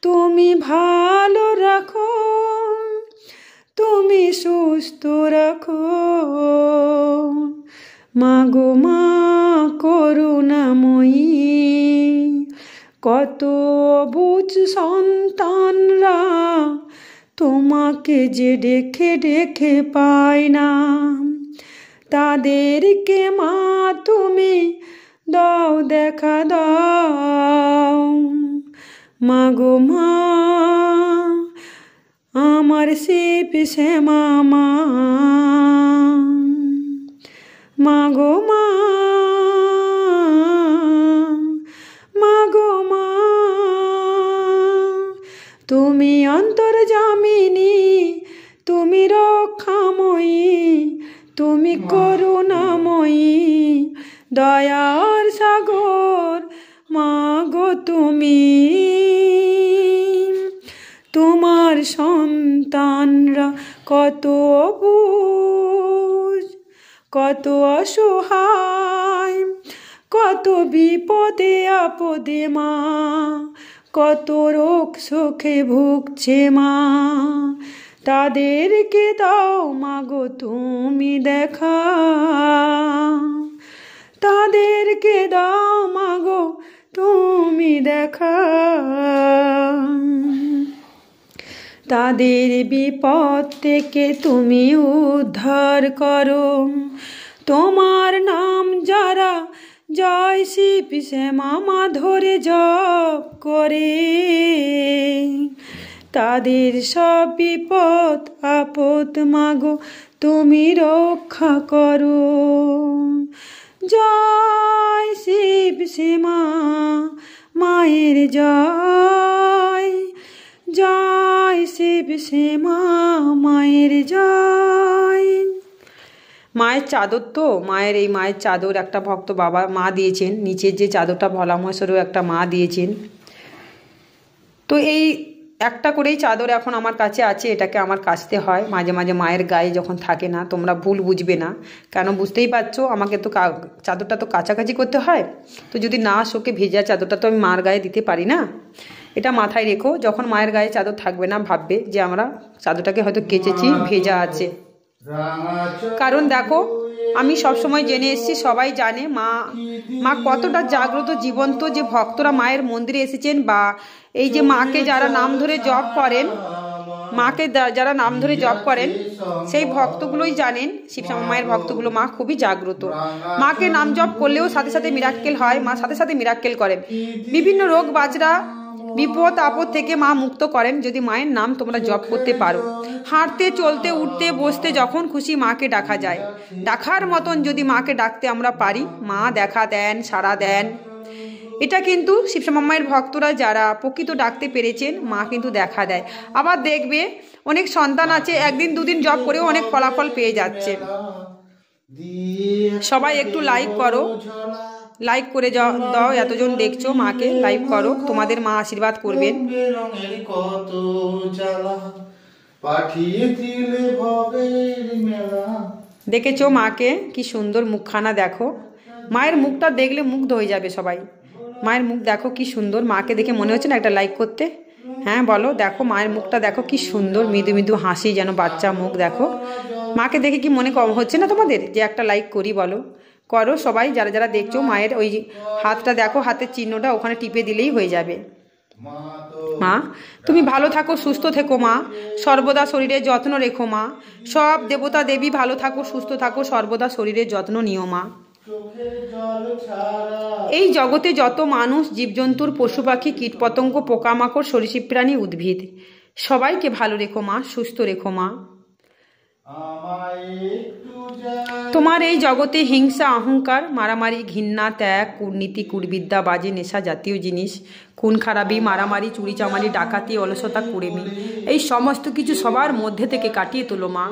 তুমি ভালো রাখো, তুমি সুস্থ রাখো। মাগো মা করুণাময়ী, কত অবুঝ সন্তানরা তোমাকে যে ডেকে ডেকে পায় না, তাদেরকে মা তুমি দাও দেখা দাও। মাগো মা আমার শিব শ্যামা মা, মাগো মা, মাগো মা তুমি অন্তর্যামিনী, তুমি রক্ষাময়ী, তুমি করুণাময়ী, দয়ার সাগর মাগো তুমি। তোমার সন্তানরা কত অবুঝ, কত অসহায়, কত বিপদে আপদে মা, কত রোগ শোকে ভুগছে মা, তাদেরকে দাও মাগো তুমি দেখা, তাদেরকে দাও মাগো তুমি দেখা। তাদের বিপদ থেকে তুমি উদ্ধার করো, তোমার নাম যারা জয় শিব শ্যামা মা ধরে জপ করে, তাদের সব বিপদ আপদ মাগো তুমি রক্ষা করো। জয় শিব শ্যামা মায়ের জয়, জয় শিব শ্যামা মায়ের জয়। মায়ের চাদর তো, মায়ের এই মায়ের চাদর একটা ভক্ত বাবা মা দিয়েছেন, নিচের যে চাদরটা ভোলা মহেশ্বরও একটা মা দিয়েছেন। তো এই একটা করেই চাদর এখন আমার কাছে আছে, এটাকে আমার কাচতে হয় মাঝে মাঝে মায়ের গায়ে যখন থাকে না। তোমরা ভুল বুঝবে না, কেন বুঝতেই পারছো, আমাকে তো চাদরটা তো কাছাকাছি করতে হয়, তো যদি না শোকে ভেজা চাদরটা তো আমি মার গায়ে দিতে পারি না। এটা মাথায় রেখো, যখন মায়ের গায়ে চাদর থাকবে না ভাববে যে আমরা চাদরটাকে হয়তো কেচেছি, ভেজা আছে। কারণ দেখো আমি সবসময় জেনে এসেছি, সবাই জানে মা কতটা জাগ্রত জীবন্ত, যে ভক্তরা মায়ের মন্দিরে এসেছেন বা এই যে মাকে যারা নাম ধরে জপ করেন, মাকে যারা নাম ধরে জপ করেন সেই ভক্তগুলোই জানেন শিবশ্যামা মায়ের ভক্তগুলো মা খুবই জাগ্রত। মাকে নাম জপ করলেও সাথে সাথে মিরাক্কেল হয়, মা সাথে সাথে মিরাক্কেল করেন। বিভিন্ন রোগ বাজরা বিপদ আপদ থেকে মা মুক্ত করেন যদি মায়ের নাম তোমরা জপ করতে পারো। হাঁটতে চলতে উঠতে বসতে যখন খুশি মাকে ডাকা যায়, ডাকার মতন যদি মাকে ডাকতে আমরা পারি, মা দেখা দেন, সাড়া দেন। এটা কিন্তু শিবশ্যামা মায়ের ভক্তরা যারা প্রকৃত ডাকতে পেরেছেন, মা কিন্তু দেখা দেয়। আবার দেখবে অনেক সন্তান আছে একদিন দুদিন জপ করেও অনেক ফলাফল পেয়ে যাচ্ছে। সবাই একটু লাইক করো, লাইক করে দাও, এতজন দেখছো মাকে লাইক করো, তোমাদের মা আশীর্বাদ করবেন। দেখেছো মাকে কি সুন্দর মুখখানা, দেখো মায়ের মুখটা দেখলে মুগ্ধ হয়ে যাবে সবাই। মায়ের মুখ দেখো কি সুন্দর, মাকে দেখে মনে হচ্ছে না একটা লাইক করতে? হ্যাঁ বলো, দেখো মায়ের মুখটা দেখো কি সুন্দর, মৃদু মৃদু হাসি, যেন বাচ্চা মুখ। দেখো মাকে দেখে কি মনে কম হচ্ছে না তোমাদের যে একটা লাইক করি? বলো, করো সবাই যারা যারা দেখছো। মায়ের ওই হাতটা দেখো, হাতের চিহ্নটা ওখানে টিপে দিলেই হয়ে যাবে। মা তুমি ভালো থাকো, সুস্থ থেকো মা, সর্বদা শরীরের যত্ন রেখো মা। সব দেবতা দেবী ভালো থাকো, সুস্থ থাকো, সর্বদা শরীরের যত্ন নিও মা। এই জগতে যত মানুষ, জীবজন্তুর, পশু পাখি, কীটপতঙ্গ, পোকামাকড়, সরীসৃপ প্রাণী, উদ্ভিদ, সবাইকে ভালো রেখো মা, সুস্থ রেখো মা। তোমার এই জগতে হিংসা, অহংকার, মারামারি, ঘৃণা, ত্যাগ, কূটনীতি, কুবিদ্যা, বাজে, নেশা জাতীয় জিনিস, খুন খারাপি, মারামারি, চুরি চামারি, ডাকাতি, অলসতা, কুড়েমি, এই সমস্ত কিছু সবার মধ্যে থেকে কাটিয়ে তোলো মা।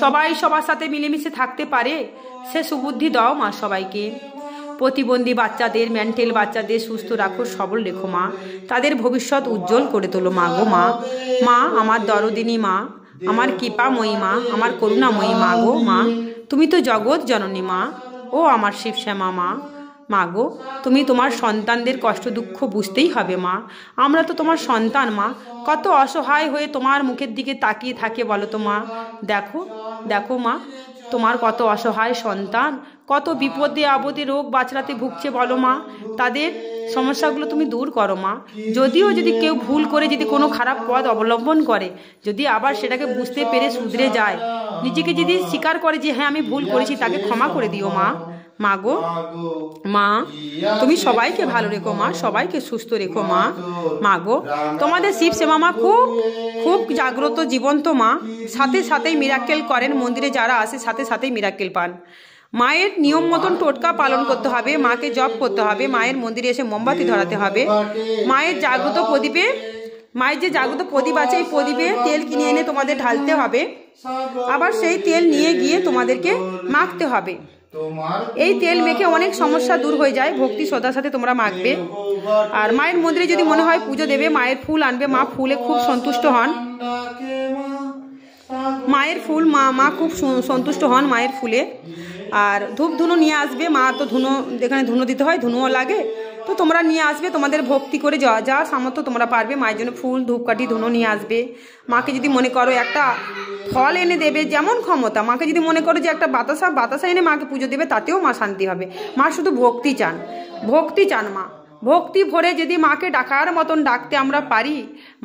সবাই সবার সাথে মিলেমিশে থাকতে পারে সে সুবুদ্ধি দাও মা সবাইকে। প্রতিবন্ধী বাচ্চাদের, মেন্টাল বাচ্চাদের সুস্থ রাখো, সবল রেখো মা। তাদের ভবিষ্যৎ উজ্জ্বল করে তোলো মা গো মা। মা আমার দরদিনী মা, আমার কৃপাময়ী মা, আমার করুণাময়ী মা গো মা। তুমি তো জগৎ জননী মা, ও আমার শিবশ্যামা মা। মা গো, তুমি তোমার সন্তানদের কষ্ট দুঃখ বুঝতেই হবে মা। আমরা তো তোমার সন্তান মা, কত অসহায় হয়ে তোমার মুখের দিকে তাকিয়ে থাকে বলো তো মা। দেখো দেখো মা, তোমার কত অসহায় সন্তান, কত বিপদে আপদে রোগ বাঁচড়াতে ভুগছে বলো মা। তাদের সমস্যাগুলো তুমি দূর করো মা। যদিও যদি কেউ ভুল করে যদি কোনো খারাপ পথ অবলম্বন করে, যদি আবার সেটাকে বুঝতে পেরে শুধরে যায়, নিজেকে যদি স্বীকার করে যে হ্যাঁ আমি ভুল করেছি, তাকে ক্ষমা করে দিও মা। মা গো, মা তুমি সবাইকে ভালো রেখো মা, সবাইকে সুস্থ রেখো মা। মা গো, তোমাদের শিব সেবা মা খুব খুব জাগ্রত জীবন্ত মা, সাথে সাথেই মিরাক্কেল করেন। মন্দিরে যারা আসে সাথে সাথেই মিরাক্কেল পান। মায়ের নিয়ম মতন টোটকা পালন করতে হবে, মাকে জপ করতে হবে, মায়ের মন্দিরে এসে মোমবাতি ধরাতে হবে। মায়ের জাগ্রত প্রদীপে, মায়ের যে জাগ্রত প্রদীপ আছে এই প্রদীপে তেল কিনে এনে তোমাদের ঢালতে হবে, আবার সেই তেল নিয়ে গিয়ে তোমাদেরকে মাখতে হবে। এই তেল মেখে অনেক সমস্যা দূর হয়ে যায়, ভক্তি শ্রদ্ধার সাথে তোমরা মাখবে। আর মায়ের মন্দিরে যদি মনে হয় পুজো দেবে, মায়ের ফুল আনবে, মা ফুলে খুব সন্তুষ্ট হন। মায়ের ফুল মা খুব সন্তুষ্ট হন মায়ের ফুলে। আর ধূপ ধুনো নিয়ে আসবে, মা তো ধুনো, যেখানে ধুনো দিতে হয় ধুনোও লাগে, তো তোমরা নিয়ে আসবে তোমাদের ভক্তি করে যা সামর্থ্য তোমরা পারবে। মায়ের জন্য ফুল ধূপকাঠি ধুনো নিয়ে আসবে। মাকে যদি মনে করো একটা ফল এনে দেবে, যেমন ক্ষমতা। মাকে যদি মনে করো যে একটা বাতাসা এনে মাকে পুজো দেবে, তাতেও মা শান্তি হবে। মা শুধু ভক্তি চান, ভক্তি চান মা। ভক্তি ভরে যদি মাকে ডাকার মতন ডাকতে আমরা পারি,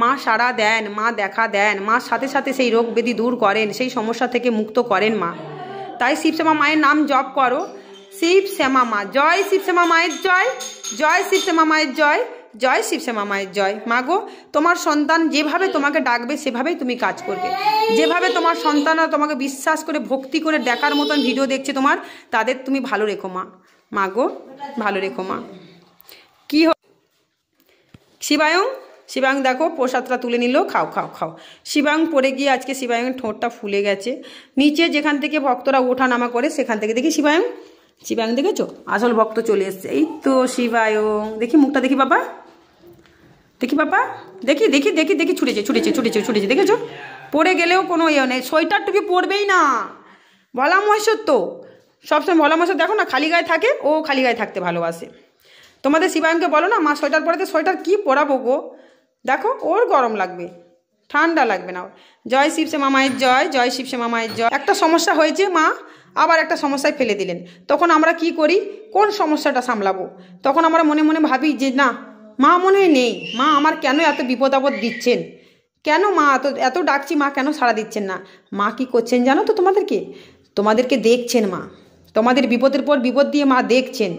মা সাড়া দেন, মা দেখা দেন, মা সাথে সাথে সেই রোগ ব্যাধি দূর করেন, সেই সমস্যা থেকে মুক্ত করেন মা। তাই শিবশ্যামা মায়ের নাম জপ করো। শিবশ্যামা মা জয়, শিবশ্যামা মায়ের জয়, জয় শিবশ্যামা মায়ের জয়, জয় শিবশ্যামা মায়ের জয়। মা গো, তোমার সন্তান যেভাবে তোমাকে ডাকবে সেভাবেই তুমি কাজ করবে। যেভাবে তোমার সন্তানরা তোমাকে বিশ্বাস করে ভক্তি করে দেখার মতন ভিডিও দেখছে তোমার, তাদের তুমি ভালো রেখো মা। মা গো, ভালো রেখো মা। কি শিবায়ং, শিবায়ং দেখো প্রসাদটা তুলে নিল, খাও খাও খাও। শিবায়ং পড়ে গিয়ে আজকে শিবায়ংয়ের ঠোঁটটা ফুলে গেছে। নিচে যেখান থেকে ভক্তরা ওঠানামা করে সেখান থেকে দেখি শিবায়ং, শিবায়ং দেখেছো আসল ভক্ত চলে এসছে। এই তো শিবায়ং, দেখি মুখটা দেখি বাবা, দেখি বাবা, দেখি দেখি দেখি দেখি ছুটেছে ছুটেছে ছুটেছে ছুটেছে, দেখেছো? পড়ে গেলেও কোনো ইয়ে নেই, সোয়েটার টুপি পরবেই না। ভোলা মহেশ্বর তো সবসময়, ভোলা মহেশ্বর দেখো না খালি গায়ে থাকে, ও খালি গায়ে থাকতে ভালোবাসে। তোমাদের শিবায়ংকে বলো না মা সোয়েটার পরাতে, সোয়েটার কি পরাবো গো, দেখো ওর গরম লাগবে, ঠান্ডা লাগবে না। জয় শিবশ্যামা মায়ের জয়, জয় শিবশ্যামা মায়ের জয়। একটা সমস্যা হয়েছে, মা আবার একটা সমস্যায় ফেলে দিলেন। তখন আমরা কি করি, কোন সমস্যাটা সামলাবো? তখন আমরা মনে মনে ভাবি যে না, মা মনে হয় নেই, মা আমার কেন এত বিপদ আপদ দিচ্ছেন, কেন মা এত ডাকছি, মা কেন সাড়া দিচ্ছেন না? মা কি করছেন জানো তো? তোমাদেরকে দেখছেন মা, তোমাদের বিপদের পর বিপদ দিয়ে মা দেখছেন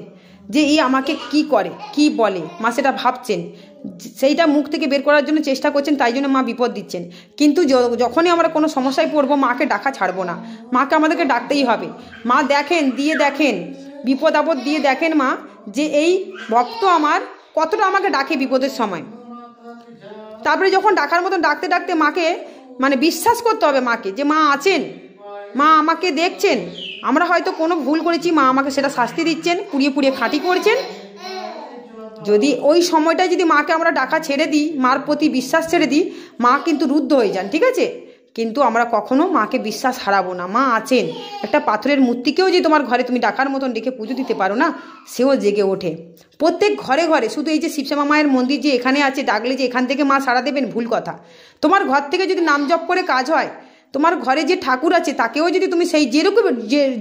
যে এই আমাকে কি করে কি বলে, মা সেটা ভাবছেন, সেইটা মুখ থেকে বের করার জন্য চেষ্টা করছেন, তাই জন্য মা বিপদ দিচ্ছেন। কিন্তু যখনই আমরা কোনো সমস্যায় পড়বো, মাকে ডাকা ছাড়বো না, মাকে আমাদেরকে ডাকতেই হবে। মা দেখেন, দিয়ে দেখেন, বিপদ আপদ দিয়ে দেখেন মা, যে এই ভক্ত আমার কতটা আমাকে ডাকে বিপদের সময়। তারপরে যখন ডাকার মতন ডাকতে ডাকতে মাকে মানে বিশ্বাস করতে হবে মাকে, যে মা আছেন, মা আমাকে দেখছেন। আমরা হয়তো কোনো ভুল করেছি, মা আমাকে সেটা শাস্তি দিচ্ছেন, পুড়িয়ে পুড়িয়ে খাঁটি করছেন। যদি ওই সময়টায় যদি মাকে আমরা ডাকা ছেড়ে দিই, মার প্রতি বিশ্বাস ছেড়ে দিই, মা কিন্তু রুদ্ধ হয়ে যান, ঠিক আছে? কিন্তু আমরা কখনো মাকে বিশ্বাস হারাবো না, মা আছেন। একটা পাথরের মূর্তিকেও যে তোমার ঘরে তুমি ডাকার মতন ডেকে পুজো দিতে পারো না, সেও জেগে ওঠে। প্রত্যেক ঘরে ঘরে, শুধু এই যে শিবশ্যামা মায়ের মন্দির যে এখানে আছে, ডাকলে যে এখান থেকে মা সাড়া দেবেন, ভুল কথা। তোমার ঘর থেকে যদি নাম জপ করে কাজ হয়, তোমার ঘরে যে ঠাকুর আছে তাকেও যদি তুমি সেই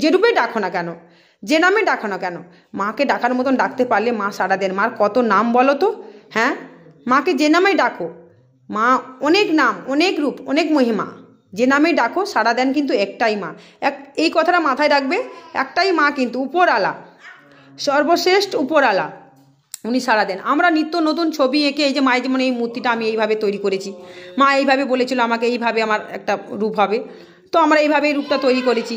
যেরূপে ডাকো না কেন, যে নামে ডাকো না কেন, মাকে ডাকার মতন ডাকতে পারলে মা সাড়া দেন। মার কত নাম বলো তো, হ্যাঁ? মাকে যে নামেই ডাকো, মা অনেক নাম, অনেক রূপ, অনেক মহিমা, যে নামেই ডাকো সাড়া দেন কিন্তু একটাই মা। এই কথাটা মাথায় রাখবে, একটাই মা কিন্তু উপরওয়ালা, সর্বশ্রেষ্ঠ উপরওয়ালা, উনি সাড়া দেন। আমরা নিত্য নতুন ছবি এঁকে, এই যে মায়ের যেমন এই মূর্তিটা আমি এইভাবে তৈরি করেছি, মা এইভাবে বলেছিল আমাকে এইভাবে আমার একটা রূপ হবে, তো আমরা এইভাবে এই রূপটা তৈরি করেছি।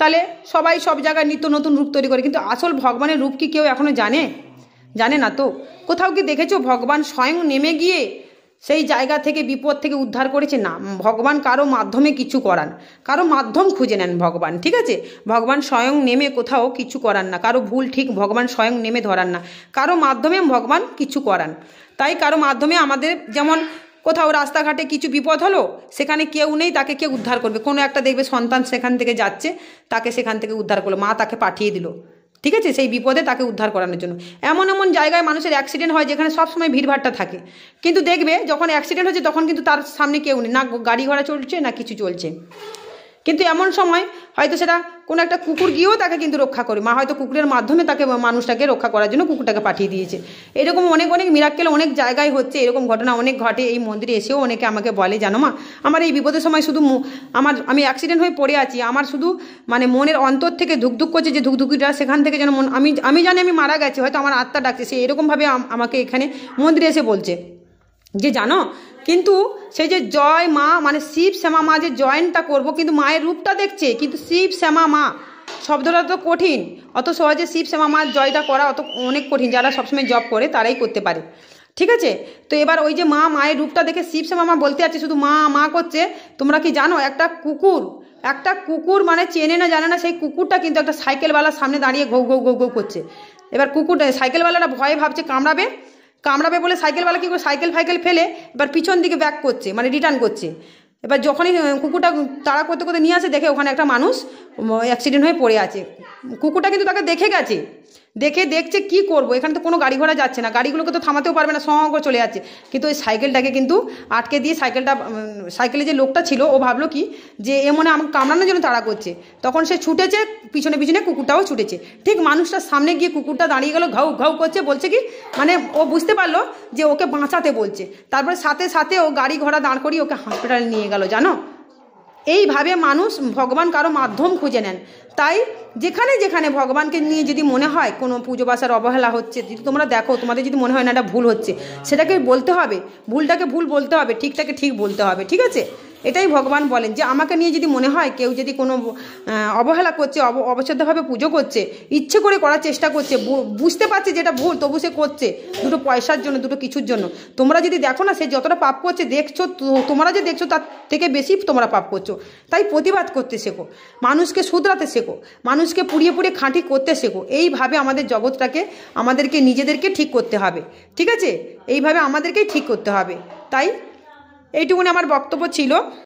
তাহলে সবাই সব জায়গায় নিত্য নতুন রূপ তৈরি করে, কিন্তু আসল ভগবানের রূপ কি কেউ এখনো জানে না তো? কোথাও কি দেখেছো ভগবান স্বয়ং নেমে গিয়ে সেই জায়গা থেকে বিপদ থেকে উদ্ধার করেছে? না, ভগবান কারো মাধ্যমে কিছু করান, কারো মাধ্যম খুঁজে নেন ভগবান, ঠিক আছে? ভগবান স্বয়ং নেমে কোথাও কিছু করান না, কারো ভুল ঠিক ভগবান স্বয়ং নেমে ধরান না, কারো মাধ্যমে ভগবান কিছু করান। তাই কারো মাধ্যমে আমাদের, যেমন কোথাও রাস্তাঘাটে কিছু বিপদ হলো, সেখানে কেউ নেই, তাকে কে উদ্ধার করবে? কোনো একটা দেখবে সন্তান সেখান থেকে যাচ্ছে, তাকে সেখান থেকে উদ্ধার করলো, মা তাকে পাঠিয়ে দিল, ঠিক আছে, সেই বিপদে তাকে উদ্ধার করানোর জন্য। এমন এমন জায়গায় মানুষের অ্যাক্সিডেন্ট হয় যেখানে সবসময় ভিড়ভাড়টা থাকে, কিন্তু দেখবে যখন অ্যাক্সিডেন্ট হচ্ছে তখন কিন্তু তার সামনে কেউ নেই, না গাড়ি ঘোড়া চলছে না কিছু চলছে। কিন্তু এমন সময় হয়তো সেটা কোনো একটা কুকুর গিয়েও তাকে কিন্তু রক্ষা করে, মা হয়তো কুকুরের মাধ্যমে তাকে মানুষটাকে রক্ষা করার জন্য কুকুরটাকে পাঠিয়ে দিয়েছে। এরকম অনেক অনেক মিরাক্কেল অনেক জায়গায় হচ্ছে, এরকম ঘটনা অনেক ঘটে। এই মন্দিরে এসেও অনেকে আমাকে বলে, জানো মা, আমার এই বিপদের সময় শুধু আমি অ্যাক্সিডেন্ট হয়ে পড়ে আছি, আমার শুধু মানে মনের অন্তর থেকে ধুকধুক করছে, যে ধুকধুকিটা সেখান থেকে যেন আমি জানি আমি মারা গেছি, হয়তো আমার আত্মা ডাকছে। সে এরকমভাবে আমাকে এখানে মন্দিরে এসে বলছে যে জানো, কিন্তু সেই যে জয় মা মানে শিব শ্যামা মা যে জয়েনটা করব, কিন্তু মায়ের রূপটা দেখছে, কিন্তু শিব শ্যামা মা শব্দটা তো কঠিন, অত সহজে শিব শ্যামা মার জয়টা করা অত অনেক কঠিন, যারা সবসময় জব করে তারাই করতে পারে। ঠিক আছে, তো এবার ওই যে মায়ের রূপটা দেখে শিব শ্যামা মা বলতে আছে, শুধু মা মা করছে। তোমরা কি জানো, একটা কুকুর মানে চেনে না জানে না, সেই কুকুরটা কিন্তু একটা সাইকেলওয়ালার সামনে দাঁড়িয়ে ঘৌ ঘৌ ঘৌ ঘৌ করছে। এবার সাইকেলওয়ালারা ভয়ে ভাবছে কামড়াবে বলে সাইকেলওয়ালা কী করে সাইকেল ফেলে এবার পিছন দিকে ব্যাক করছে, মানে রিটার্ন করছে। এবার যখনই কুকুরটা তাড়া করতে করতে নিয়ে আসে, দেখে ওখানে একটা মানুষ অ্যাক্সিডেন্ট হয়ে পড়ে আছে। কুকুরটা কিন্তু তাকে দেখছে কি করব, এখানে তো কোনো গাড়ি ঘোড়া যাচ্ছে না, গাড়িগুলোকে তো থামাতেও পারবে না, সঙ্গ করে চলে যাচ্ছে। কিন্তু ওই সাইকেলটাকে কিন্তু আটকে দিয়ে সাইকেলে যে লোকটা ছিল ও ভাবলো কি যে এ মনে আমাকে কামড়ানোর জন্য তাড়া করছে, তখন সে ছুটেছে, পিছনে কুকুরটাও ছুটেছে। ঠিক মানুষটার সামনে গিয়ে কুকুরটা দাঁড়িয়ে গেল, ঘাউ ঘাউ করছে, বলছে কি মানে ও বুঝতে পারলো যে ওকে বাঁচাতে বলছে। তারপরে সাথে সাথে ও গাড়ি ঘোড়া দাঁড় করিয়ে ওকে হাসপাতালে নিয়ে গেল। জানো, এইভাবে মানুষ ভগবান কারো মাধ্যম খুঁজে নেন। তাই যেখানে যেখানে ভগবানকে নিয়ে যদি মনে হয় কোনো পুজো বাসার অবহেলা হচ্ছে, যদি তোমরা দেখো, তোমাদের যদি মনে হয় না এটা ভুল হচ্ছে, সেটাকে বলতে হবে, ভুলটাকে ভুল বলতে হবে, ঠিকটাকে ঠিক বলতে হবে। ঠিক আছে, এটাই ভগবান বলেন যে আমাকে নিয়ে যদি মনে হয় কেউ যদি কোনো অবহেলা করছে, অবচ্ছেদ্যভাবে পুজো করছে, ইচ্ছে করে করার চেষ্টা করছে, বুঝতে পারছে যেটা ভুল, তবু সে করছে দুটো পয়সার জন্য, দুটো কিছুর জন্য, তোমরা যদি দেখো না সে যতটা পাপ করছে, দেখছো তোমরা যে দেখছো তার থেকে বেশি তোমরা পাপ করছো। তাই প্রতিবাদ করতে শেখো, মানুষকে শুধরাতে শেখো, মানুষকে পুড়িয়ে খাঁটি করতে শেখো। এইভাবে আমাদের জগৎটাকে আমাদেরকে নিজেদেরকে ঠিক করতে হবে। ঠিক আছে, এইভাবে আমাদেরকেই ঠিক করতে হবে। তাই এইটুকুনি আমার বক্তব্য ছিল।